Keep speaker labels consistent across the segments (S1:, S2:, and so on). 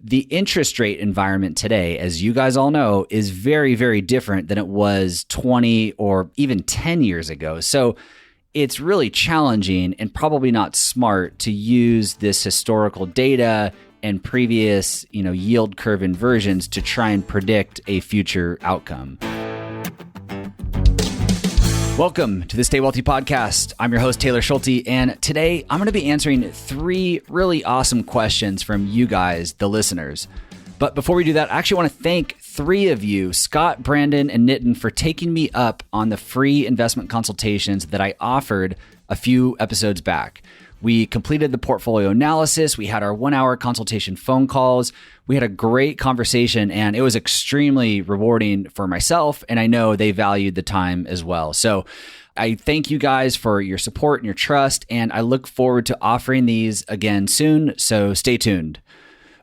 S1: The interest rate environment today, as you guys all know, is very, very different than it was 20 or even 10 years ago. So it's really challenging and probably not smart to use this historical data and previous, yield curve inversions to try and predict a future outcome. Welcome to the Stay Wealthy Podcast. I'm your host, Taylor Schulte, and today I'm going to be answering 3 really awesome questions from you guys, the listeners. But before we do that, I actually want to thank 3 of you, Scott, Brandon, and Nitin, for taking me up on the free investment consultations that I offered a few episodes back. We completed the portfolio analysis. We had our 1-hour consultation phone calls. We had a great conversation, and it was extremely rewarding for myself, and I know they valued the time as well. So I thank you guys for your support and your trust, and I look forward to offering these again soon, so stay tuned.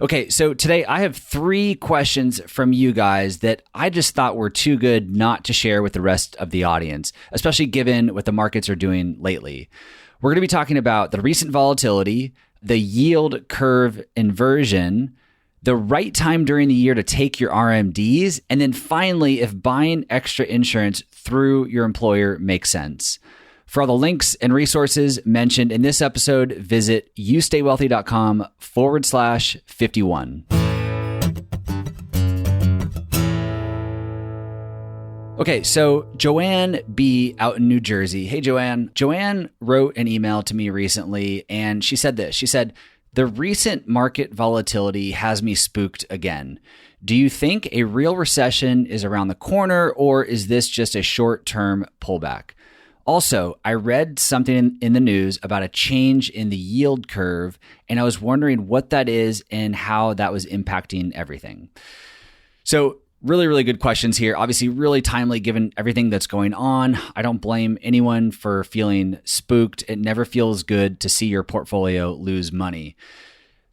S1: Okay, so today I have 3 questions from you guys that I just thought were too good not to share with the rest of the audience, especially given what the markets are doing lately. We're going to be talking about the recent volatility, the yield curve inversion, the right time during the year to take your RMDs, and then finally, if buying extra insurance through your employer makes sense. For all the links and resources mentioned in this episode, visit youstaywealthy.com/51. Okay, so Joanne B. out in New Jersey. Hey, Joanne. Joanne wrote an email to me recently, and she said this. She said, "The recent market volatility has me spooked again. Do you think a real recession is around the corner, or is this just a short-term pullback? Also, I read something in the news about a change in the yield curve, and I was wondering what that is and how that was impacting everything." So really, really good questions here. Obviously, really timely given everything that's going on. I don't blame anyone for feeling spooked. It never feels good to see your portfolio lose money.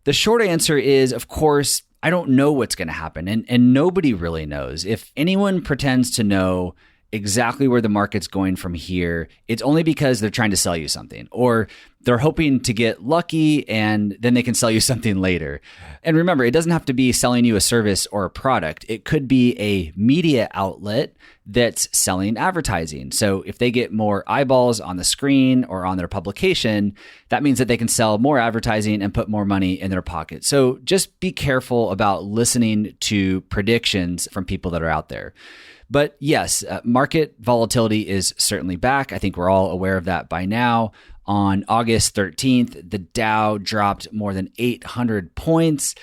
S1: The short answer is, of course, I don't know what's going to happen, and nobody really knows. If anyone pretends to know exactly where the market's going from here, it's only because they're trying to sell you something, or they're hoping to get lucky and then they can sell you something later. And remember, it doesn't have to be selling you a service or a product. It could be a media outlet that's selling advertising. So if they get more eyeballs on the screen or on their publication, that means that they can sell more advertising and put more money in their pocket. So just be careful about listening to predictions from people that are out there. But yes, market volatility is certainly back. I think we're all aware of that by now. On August 13th, the Dow dropped more than 800 points,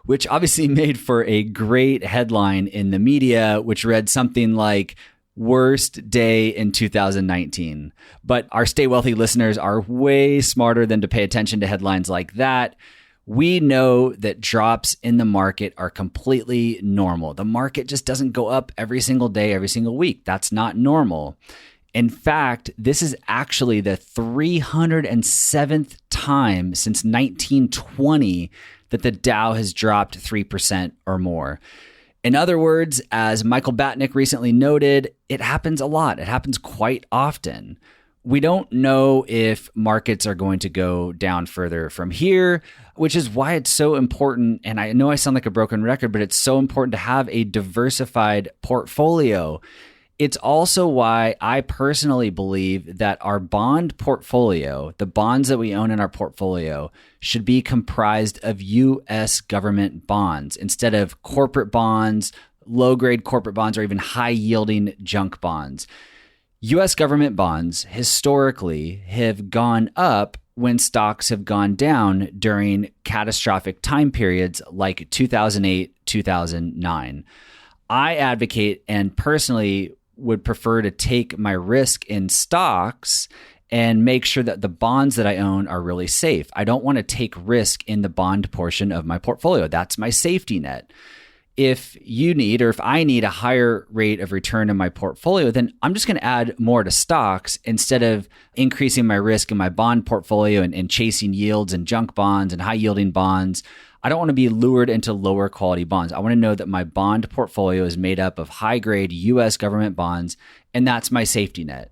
S1: which obviously made for a great headline in the media, which read something like, "Worst day in 2019. But our Stay Wealthy listeners are way smarter than to pay attention to headlines like that. We know that drops in the market are completely normal. The market just doesn't go up every single day, every single week. That's not normal. In fact, this is actually the 307th time since 1920 that the Dow has dropped 3% or more. In other words, as Michael Batnick recently noted, it happens a lot. It happens quite often. We don't know if markets are going to go down further from here, which is why it's so important. And I know I sound like a broken record, but it's so important to have a diversified portfolio. It's also why I personally believe that our bond portfolio, the bonds that we own in our portfolio, should be comprised of U.S. government bonds instead of corporate bonds, low-grade corporate bonds, or even high-yielding junk bonds. U.S. government bonds historically have gone up when stocks have gone down during catastrophic time periods like 2008, 2009. I advocate and personally would prefer to take my risk in stocks and make sure that the bonds that I own are really safe. I don't want to take risk in the bond portion of my portfolio. That's my safety net. If you need, or if I need a higher rate of return in my portfolio, then I'm just going to add more to stocks instead of increasing my risk in my bond portfolio and chasing yields and junk bonds and high yielding bonds. I don't want to be lured into lower quality bonds. I want to know that my bond portfolio is made up of high grade US government bonds, and that's my safety net.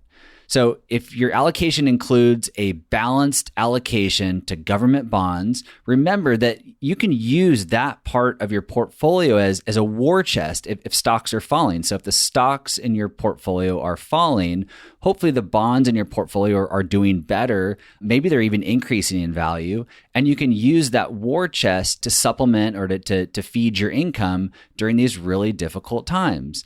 S1: So if your allocation includes a balanced allocation to government bonds, remember that you can use that part of your portfolio as a war chest if stocks are falling. So if the stocks in your portfolio are falling, hopefully the bonds in your portfolio are doing better. Maybe they're even increasing in value. And you can use that war chest to supplement or to feed your income during these really difficult times.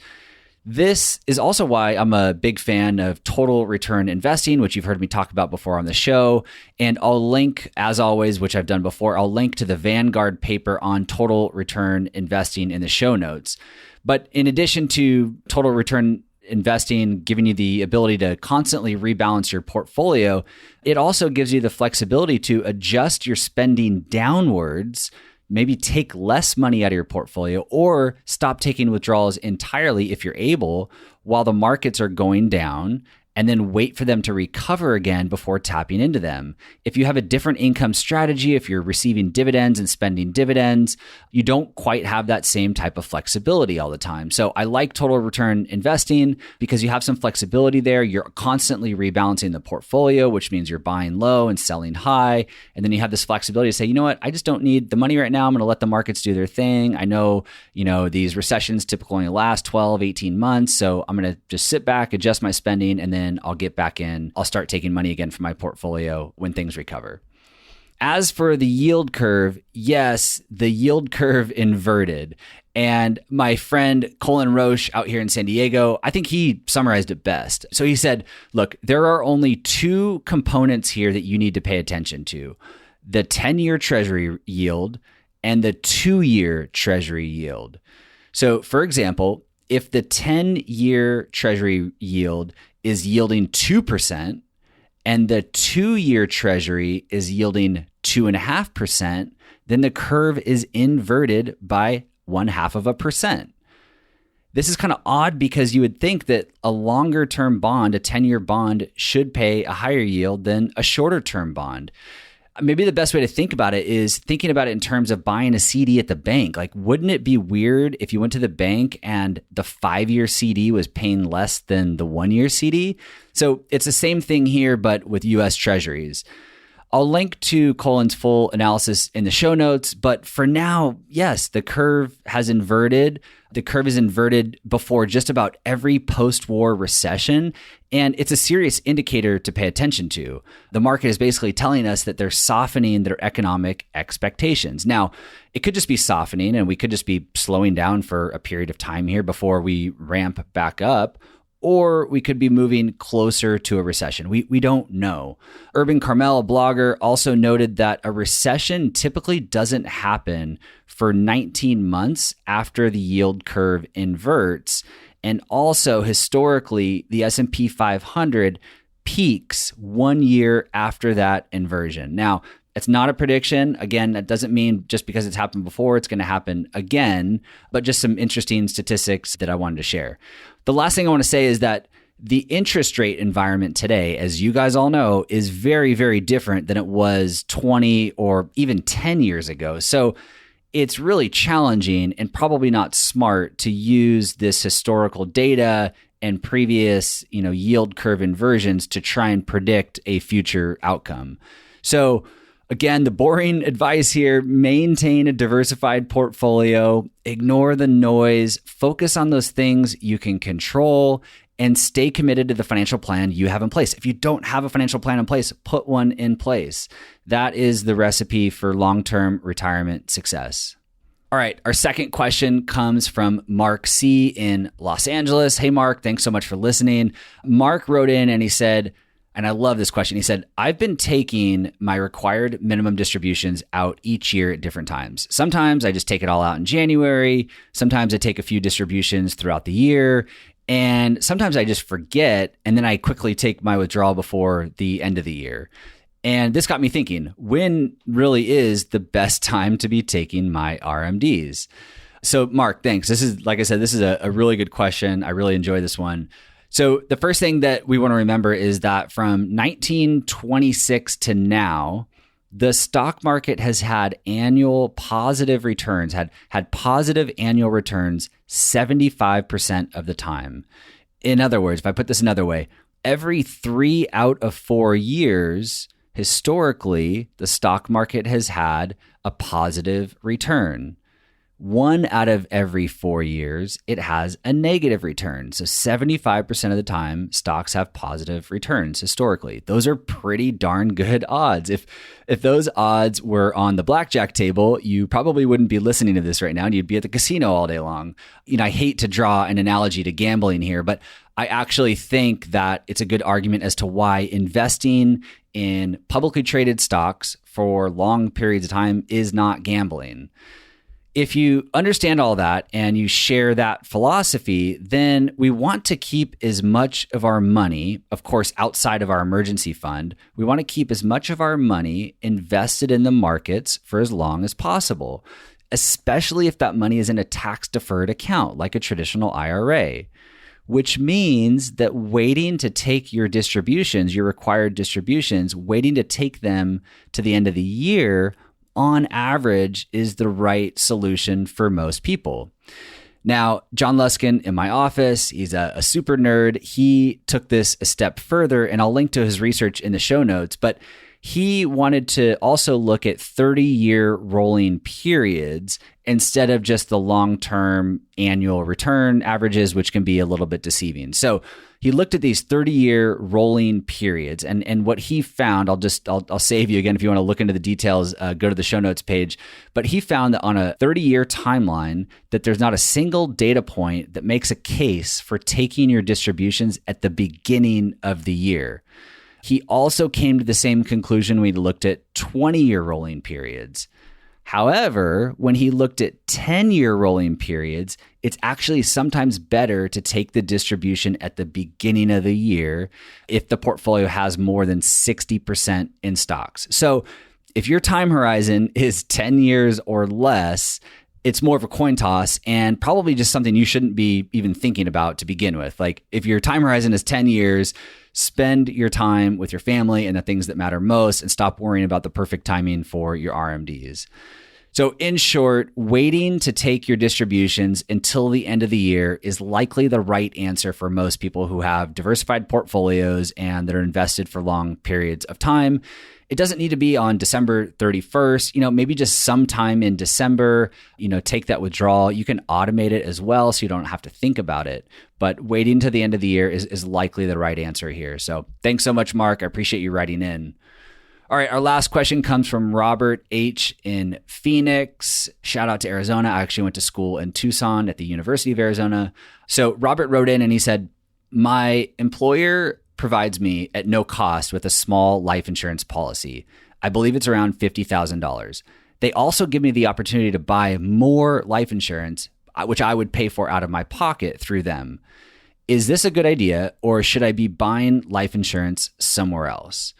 S1: This is also why I'm a big fan of total return investing, which you've heard me talk about before on the show. And I'll link, as always, which I've done before, I'll link to the Vanguard paper on total return investing in the show notes. But in addition to total return investing, giving you the ability to constantly rebalance your portfolio, it also gives you the flexibility to adjust your spending downwards, maybe take less money out of your portfolio or stop taking withdrawals entirely if you're able while the markets are going down, and then wait for them to recover again before tapping into them. If you have a different income strategy, if you're receiving dividends and spending dividends, you don't quite have that same type of flexibility all the time. So I like total return investing because you have some flexibility there. You're constantly rebalancing the portfolio, which means you're buying low and selling high. And then you have this flexibility to say, you know what, I just don't need the money right now. I'm going to let the markets do their thing. I know, these recessions typically only last 12, 18 months. So I'm going to just sit back, adjust my spending, and then I'll get back in. I'll start taking money again from my portfolio when things recover. As for the yield curve, yes, the yield curve inverted. And my friend Colin Roche out here in San Diego, I think he summarized it best. So he said, look, there are only two components here that you need to pay attention to: the 10-year Treasury yield and the 2-year Treasury yield. So for example, if the 10-year Treasury yield is yielding 2% and the 2-year Treasury is yielding 2.5%, then the curve is inverted by 0.5%. This is kind of odd because you would think that a longer term bond, a 10-year bond, should pay a higher yield than a shorter term bond. Maybe the best way to think about it is thinking about it in terms of buying a CD at the bank. Like, wouldn't it be weird if you went to the bank and the 5-year CD was paying less than the 1-year CD? So it's the same thing here, but with US Treasuries. I'll link to Colin's full analysis in the show notes, but for now, yes, the curve has inverted. The curve is inverted before just about every post-war recession, and it's a serious indicator to pay attention to. The market is basically telling us that they're softening their economic expectations. Now, it could just be softening, and we could just be slowing down for a period of time here before we ramp back up, or we could be moving closer to a recession. We don't know. Urban Carmel, a blogger, also noted that a recession typically doesn't happen for 19 months after the yield curve inverts. And also, historically, the S&P 500 peaks 1 year after that inversion. Now, it's not a prediction. Again, that doesn't mean just because it's happened before, it's going to happen again, but just some interesting statistics that I wanted to share. The last thing I want to say is that the interest rate environment today, as you guys all know, is very, very different than it was 20 or even 10 years ago. So it's really challenging and probably not smart to use this historical data and previous, yield curve inversions to try and predict a future outcome. So again, the boring advice here: maintain a diversified portfolio, ignore the noise, focus on those things you can control, and stay committed to the financial plan you have in place. If you don't have a financial plan in place, put one in place. That is the recipe for long-term retirement success. All right, our second question comes from Mark C. in Los Angeles. Hey, Mark, thanks so much for listening. Mark wrote in and he said, and I love this question. He said, I've been taking my required minimum distributions out each year at different times. Sometimes I just take it all out in January. Sometimes I take a few distributions throughout the year. And sometimes I just forget, and then I quickly take my withdrawal before the end of the year. And this got me thinking, when really is the best time to be taking my RMDs? So Mark, thanks. This is, like I said, this is a really good question. I really enjoy this one. So the first thing that we want to remember is that from 1926 to now, the stock market has had annual positive returns, had positive annual returns 75% of the time. In other words, if I put this another way, every 3 out of 4 years, historically, the stock market has had a positive return. 1 out of every 4 years, it has a negative return. So 75% of the time, stocks have positive returns historically. Those are pretty darn good odds. If those odds were on the blackjack table, you probably wouldn't be listening to this right now and you'd be at the casino all day long. I hate to draw an analogy to gambling here, but I actually think that it's a good argument as to why investing in publicly traded stocks for long periods of time is not gambling. If you understand all that and you share that philosophy, then we want to keep as much of our money, of course, outside of our emergency fund, we want to keep as much of our money invested in the markets for as long as possible, especially if that money is in a tax-deferred account like a traditional IRA, which means that waiting to take your distributions, your required distributions, waiting to take them to the end of the year on average is the right solution for most people. Now, John Luskin in my office, he's a super nerd. He took this a step further, and I'll link to his research in the show notes, but he wanted to also look at 30-year rolling periods instead of just the long-term annual return averages, which can be a little bit deceiving. So he looked at these 30-year rolling periods, and what he found, I'll save you again if you want to look into the details, go to the show notes page. But he found that on a 30-year timeline, that there's not a single data point that makes a case for taking your distributions at the beginning of the year. He also came to the same conclusion when he looked at 20-year rolling periods. However, when he looked at 10-year rolling periods, it's actually sometimes better to take the distribution at the beginning of the year if the portfolio has more than 60% in stocks. So if your time horizon is 10 years or less, it's more of a coin toss and probably just something you shouldn't be even thinking about to begin with. Like if your time horizon is 10 years, spend your time with your family and the things that matter most and stop worrying about the perfect timing for your RMDs. So in short, waiting to take your distributions until the end of the year is likely the right answer for most people who have diversified portfolios and that are invested for long periods of time. It doesn't need to be on December 31st, maybe just sometime in December, take that withdrawal. You can automate it as well so you don't have to think about it. But waiting to the end of the year is likely the right answer here. So thanks so much, Mark. I appreciate you writing in. All right, our last question comes from Robert H. in Phoenix. Shout out to Arizona. I actually went to school in Tucson at the University of Arizona. So Robert wrote in and he said, my employer provides me at no cost with a small life insurance policy. I believe it's around $50,000. They also give me the opportunity to buy more life insurance, which I would pay for out of my pocket through them. Is this a good idea, or should I be buying life insurance somewhere else?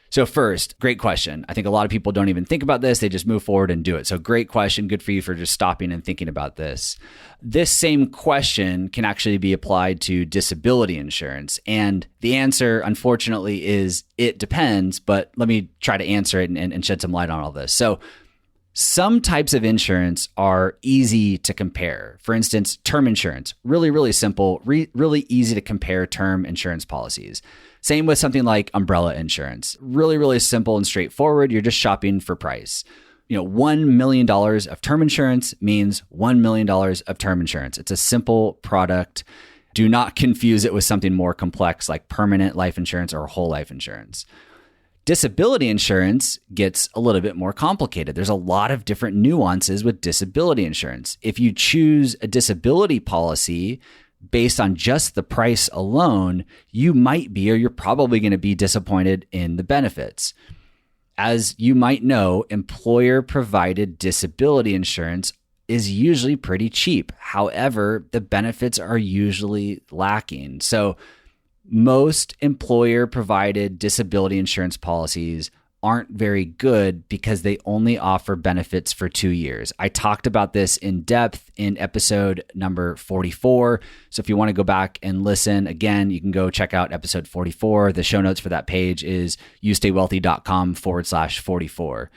S1: So first, great question. I think a lot of people don't even think about this. They just move forward and do it. So great question. Good for you for just stopping and thinking about this. This same question can actually be applied to disability insurance. And the answer, unfortunately, is it depends. But let me try to answer it and shed some light on all this. So some types of insurance are easy to compare. For instance, term insurance, really, really simple, really easy to compare term insurance policies. Same with something like umbrella insurance. Really, really simple and straightforward. You're just shopping for price. $1 million of term insurance means $1 million of term insurance. It's a simple product. Do not confuse it with something more complex like permanent life insurance or whole life insurance. Disability insurance gets a little bit more complicated. There's a lot of different nuances with disability insurance. If you choose a disability policy based on just the price alone, you might be, or you're probably going to be disappointed in the benefits. As you might know, employer-provided disability insurance is usually pretty cheap. However, the benefits are usually lacking. So most employer-provided disability insurance policies aren't very good because they only offer benefits for 2 years. I talked about this in depth in episode number 44. So if you want to go back and listen again, you can go check out episode 44. The show notes for that page is youstaywealthy.com/44.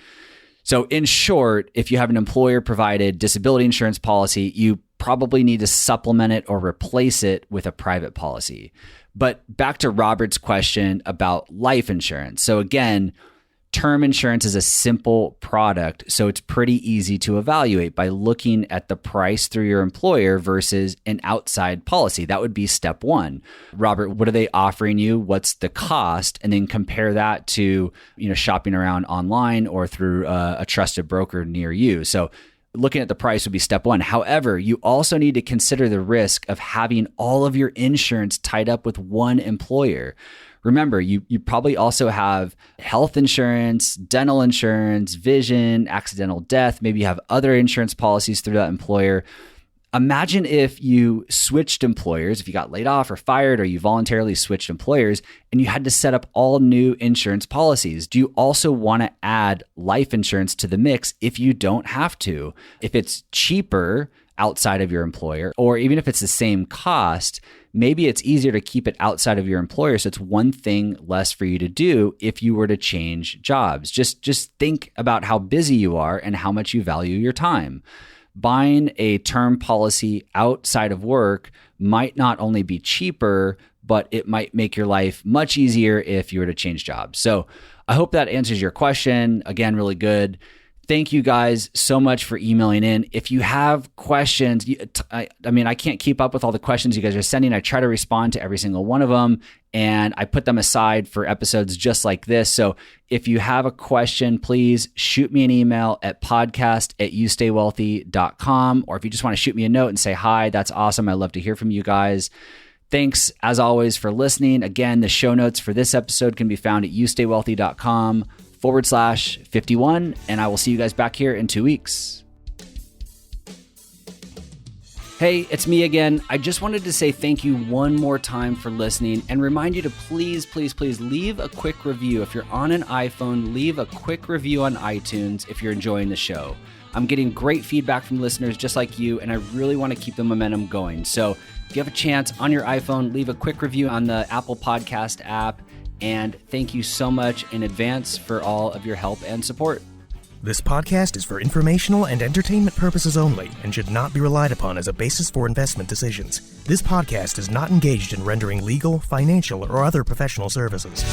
S1: So in short, if you have an employer-provided disability insurance policy, you probably need to supplement it or replace it with a private policy. But back to Robert's question about life insurance. So again, term insurance is a simple product, so it's pretty easy to evaluate by looking at the price through your employer versus an outside policy. That would be step one. Robert, what are they offering you? What's the cost? And then compare that to, shopping around online or through a trusted broker near you. So looking at the price would be step one. However, you also need to consider the risk of having all of your insurance tied up with one employer. Remember, you probably also have health insurance, dental insurance, vision, accidental death. Maybe you have other insurance policies through that employer. Imagine if you switched employers, if you got laid off or fired, or you voluntarily switched employers and you had to set up all new insurance policies. Do you also want to add life insurance to the mix if you don't have to? If it's cheaper outside of your employer, or even if it's the same cost, maybe it's easier to keep it outside of your employer. So it's one thing less for you to do if you were to change jobs. Just think about how busy you are and how much you value your time. Buying a term policy outside of work might not only be cheaper, but it might make your life much easier if you were to change jobs. So I hope that answers your question. Again, really good. Thank you guys so much for emailing in. If you have questions, I can't keep up with all the questions you guys are sending. I try to respond to every single one of them, and I put them aside for episodes just like this. So if you have a question, please shoot me an email at podcast@youstaywealthy.com. Or if you just want to shoot me a note and say, hi, that's awesome. I love to hear from you guys. Thanks, as always, for listening. Again, the show notes for this episode can be found at youstaywealthy.com/51, and I will see you guys back here in 2 weeks. Hey, it's me again. I just wanted to say thank you one more time for listening and remind you to please leave a quick review. If you're on an iPhone, leave a quick review on iTunes if you're enjoying the show. I'm getting great feedback from listeners just like you, and I really want to keep the momentum going. So if you have a chance on your iPhone, leave a quick review on the Apple Podcast app. And thank you so much in advance for all of your help and support.
S2: This podcast is for informational and entertainment purposes only and should not be relied upon as a basis for investment decisions. This podcast is not engaged in rendering legal, financial, or other professional services.